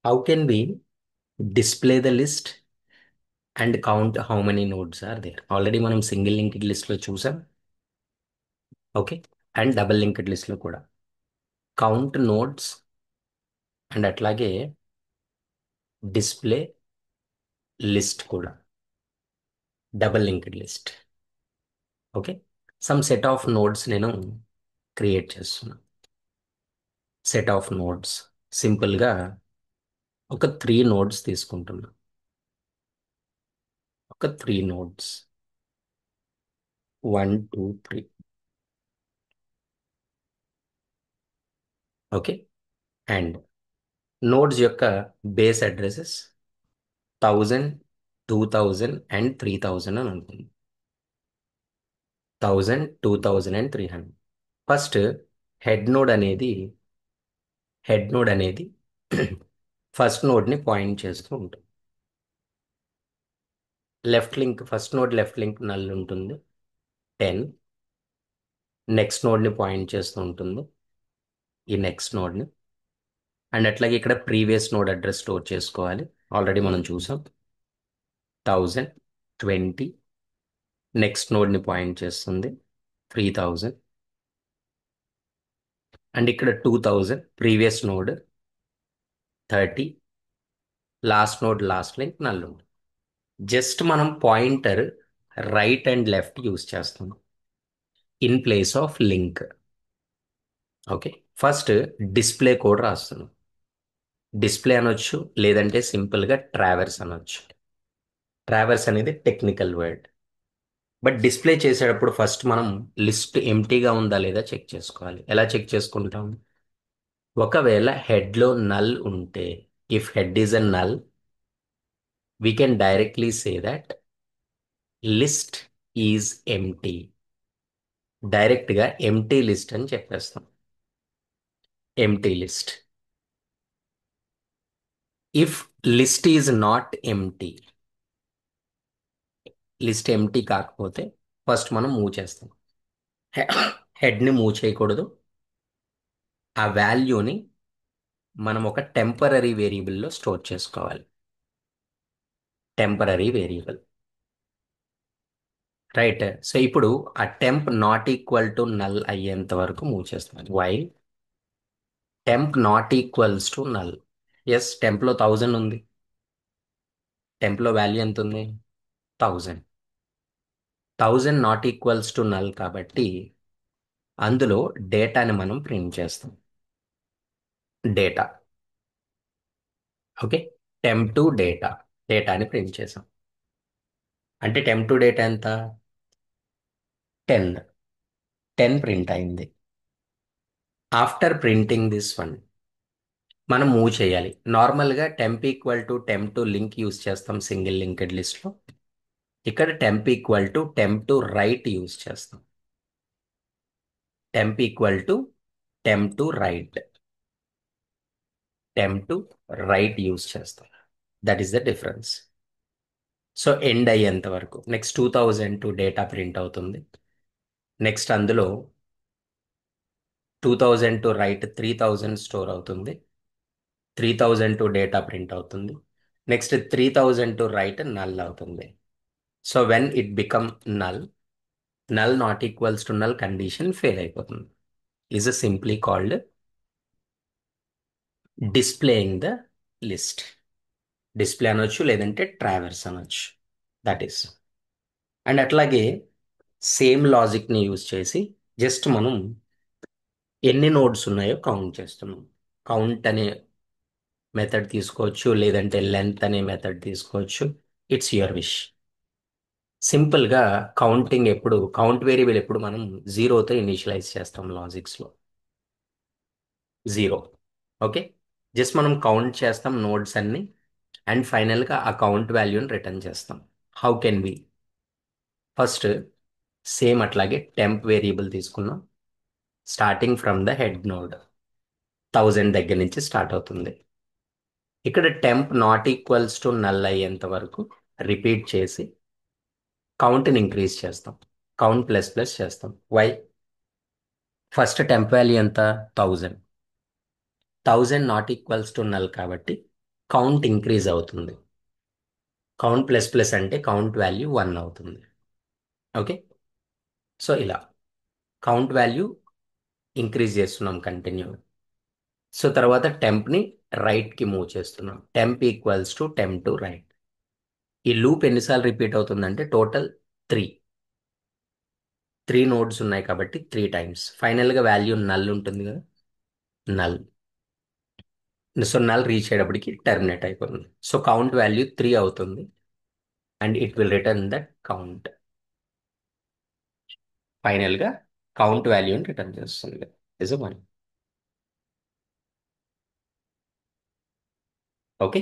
How can we display the list and count how many nodes are there? Already మనం single linked list లో చూసాం. Okay. And double linked list లో కూడా count nodes and అట్లాగే display list కూడా double linked list. Okay. Some set of nodes నేను create చేస్తున్నా. Set of nodes simple గా ఒక 3 నోడ్స్ తీసుకుంటున్నా. ఒక 3 నోడ్స్ 1 2 3. ఓకే. అండ్ నోడ్స్ యొక్క బేస్ అడ్రసెస్ 1000 2000 అండ్ 3000 అని ఉంటుంది. 1000 2000 అండ్ 300. ఫస్ట్ హెడ్ నోడ్ అనేది హెడ్ నోడ్ అనేది ఫస్ట్ నోడ్ ని పాయింట్ చేస్తూ ఉంటుంది. Left link first node left link null ఉంటుంది 10. నెక్స్ట్ నోడ్ ని పాయింట్ చేస్తూ ఉంటుంది ఈ నెక్స్ట్ నోడ్ ని. అండ్ అట్లాగే ఇక్కడ ప్రీవియస్ నోడ్ అడ్రస్ స్టోర్ చేసుకోవాలి. ఆల్రెడీ మనం చూసాం 1000 20. నెక్స్ట్ నోడ్ ని పాయింట్ చేస్తుంది 3000. అండ్ ఇక్కడ 2000 previous node 30. Last node last link null ఉంది. జస్ట్ మనం pointer right and left use చేస్తాం in place of link. Okay. First display code రాస్తున్నాం. డిస్ప్లే అనొచ్చు, లేదంటే సింపుల్ గా ట్రావెర్స్ అనొచ్చు. ట్రావెర్స్ అనేది టెక్నికల్ వర్డ్. బట్ డిస్ప్లే చేసేటప్పుడు ఫస్ట్ మనం లిస్ట్ ఎంటీగా ఉందా లేదా చెక్ చేసుకోవాలి. ఎలా చెక్ చేసుకుంటాం? ఒకవేళ హెడ్ లో నల్ ఉంటే, if head is a null, we can directly say that list is empty. Direct గా ఎంటీ లిస్ట్ అని చెప్పేస్తాం. Empty list. If list is not empty, list empty కాకపోతే ఫస్ట్ మనం మూవ్ చేస్తాం. హెడ్ ని మూవ్ చేయకూడదు. ఆ వాల్యూని మనం ఒక టెంపరరీ వేరియబుల్లో స్టోర్ చేసుకోవాలి. Temporary variable. రైట్. సో ఇప్పుడు ఆ temp not equal to null అయ్యేంత వరకు మూవ్ చేస్తాం. While temp not equals to null. Yes, temp లో 1000 ఉంది. టెంప్ లో వాల్యూ ఎంత ఉంది? 1000. 1000 నాట్ ఈక్వల్స్ టు నల్ కాబట్టి అందులో డేటాని మనం ప్రింట్ చేస్తాం. Data. Okay. Temp to data. డేటాని ప్రింట్ చేసాం. అంటే టెంప్ టు డేటా ఎంత? 10. 10 ప్రింట్ అయింది. ఆఫ్టర్ ప్రింటింగ్ దిస్ వన్ మనం మూవ్ చేయాలి. నార్మల్ గా temp equal to temp to link use చేస్తాం సింగిల్ లింక్డ్ లిస్ట్ లో. ఇక్కడ temp equal to temp to right use చేస్తాం. Temp equal to temp to right. Temp to right use చేస్తాం. That is the difference. So end అయ్యేంత వరకు next 2000 data print అవుతుంది. Next అందులో 2000 right 3000 store అవుతుంది. 3000 data print అవుతుంది. Next 3000 right null అవుతుంది. So when it become null, null not equals to null condition fail అయిపోతుంది. Is simply called displaying the list. Display అనొచ్చు, లేదంటే ట్రావెర్స్ అనొచ్చు. That is. And అట్లాగే same logic ని use చేసి just మనం ఎన్ని నోడ్స్ ఉన్నాయో కౌంట్ చేస్తున్నాం. కౌంట్ అనే మెథడ్ తీసుకోవచ్చు, లేదంటే లెంత్ అనే మెథడ్ తీసుకోవచ్చు. It's your wish. సింపుల్ గా కౌంటింగ్ ఎప్పుడు, కౌంట్ వేరియబుల్ ఎప్పుడు మనం జీరోతో ఇనిషియలైజ్ చేస్తాం లాజిక్స్ లో. 0. ఓకే. జస్ట్ మనం కౌంట్ చేస్తాం నోడ్స్ అన్ని. అండ్ ఫైనల్ గా ఆ కౌంట్ వాల్యూని రిటర్న్ చేస్తాం. How can we? First same అట్లాగే టెంప్ వేరియబుల్ తీసుకున్నాం. Starting from the head node 1000 దగ్గర నుంచి స్టార్ట్ అవుతుంది. ఇక్కడ temp not equals to null అయ్యేంత వరకు రిపీట్ చేసి కౌంట్ని ఇంక్రీజ్ చేస్తాం. కౌంట్ ప్లస్ ప్లస్ చేస్తాం. వై? ఫస్ట్ టెంప్ వాల్యూ ఎంత? 1000. 1000 నాట్ ఈక్వల్స్ టు నల్ కాబట్టి కౌంట్ ఇంక్రీజ్ అవుతుంది. కౌంట్ ప్లస్ ప్లస్ అంటే కౌంట్ వాల్యూ 1 అవుతుంది. ఓకే. సో ఇలా కౌంట్ వాల్యూ ఇంక్రీజ్ చేస్తున్నాం కంటిన్యూ. సో తర్వాత టెంప్ని రైట్కి మూవ్ చేస్తున్నాం. Temp equals to temp to right. ఈ లూప్ ఎన్నిసార్లు రిపీట్ అవుతుందంటే టోటల్ 3. 3 నోడ్స్ ఉన్నాయి కాబట్టి 3 టైమ్స్. ఫైనల్గా వాల్యూ నల్ ఉంటుంది కదా, నల్. సో నల్ రీచ్ అయ్యేటప్పటికి టెర్మినేట్ అయిపోతుంది. సో కౌంట్ వాల్యూ 3 అవుతుంది and it will return that count. ఫైనల్గా కౌంట్ వాల్యూని రిటర్న్ చేస్తుంది. ఇస్ 1. ఓకే.